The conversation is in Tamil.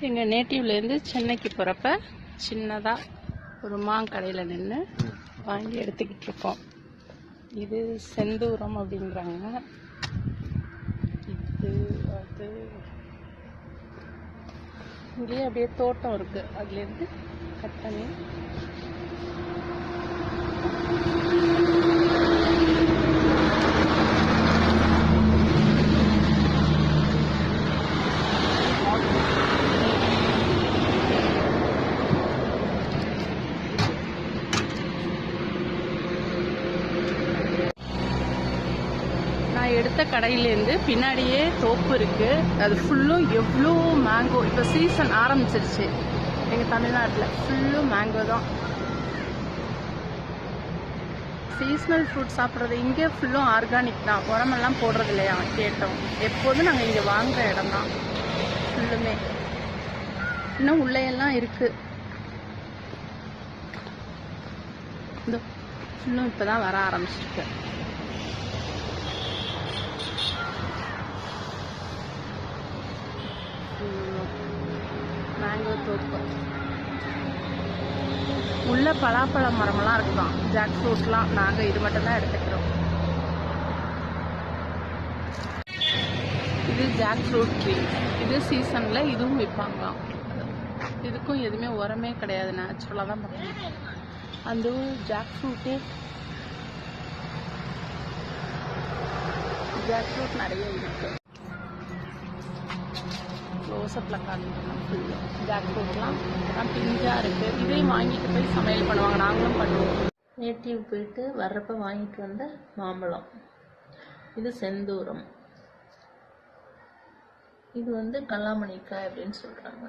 எங்கள் நேட்டிவ்லேருந்து சென்னைக்கு போகிறப்ப சின்னதாக ஒரு மாங்கடையில் நின்று வாங்கி எடுத்துக்கிட்டு இருக்கோம். இது செந்தூரம் அப்படிங்கிறாங்க. இது அது இங்கேயே அப்படியே தோட்டம் இருக்குது, அதுலேருந்து கட் பண்ணி நான் எடுத்த கடையிலேருந்து பின்னாடியே தோப்பு இருக்குது. அது ஃபுல்லும் எவ்வளோ மேங்கோ. இப்போ சீசன் ஆரம்பிச்சிருச்சு. எங்கள் தமிழ்நாட்டில் ஃபுல்லும் மேங்கோ தான். சீஸ்னல் ஃப்ரூட் சாப்பிட்றது இங்கே ஃபுல்லும் ஆர்கானிக் தான், உரமெல்லாம் போடுறது இல்லையா கேட்டோம். எப்போதும் நாங்கள் இங்கே வாங்குகிற இடம் தான் ஃபுல்லுமே. இன்னும் உள்ளேயெல்லாம் இருக்குது. இந்த ஃபுல்லும் இப்போ தான் வர ஆரம்பிச்சிருக்கு. மேங்கோ தோப்பு உள்ள பலாப்பழ மரமெல்லாம் இருக்குதான், ஜாக் ஃப்ரூட்லாம். நாங்கள் இது மட்டும்தான் எடுத்துக்கிறோம். இது ஜாக் ஃப்ரூட் ட்ரீ. இது சீசனில் இதுவும் விற்பாங்களாம். இதுக்கும் எதுவுமே உரமே கிடையாது, நேச்சுரலாக தான் பண்ணுறாங்க. அந்த ஜாக் ஃப்ரூட்டு ஜாக் ஃப்ரூட் நிறைய இருக்குது. க்ளோஸ்அப்பில் காமிக்கணும். ஃபுல்லு ஜாக் ஃப்ரூட்லாம் பிஞ்சாக இருக்குது. இதையும் வாங்கிட்டு போய் சமையல் பண்ணுவாங்க, நாங்களும் பண்ணுவோம். நேட்டிவ் போயிட்டு வர்றப்ப வாங்கிட்டு வந்த மாம்பழம். இது செந்தூரம். இது கல்லாமணிக்காய் அப்படின்னு சொல்கிறாங்க.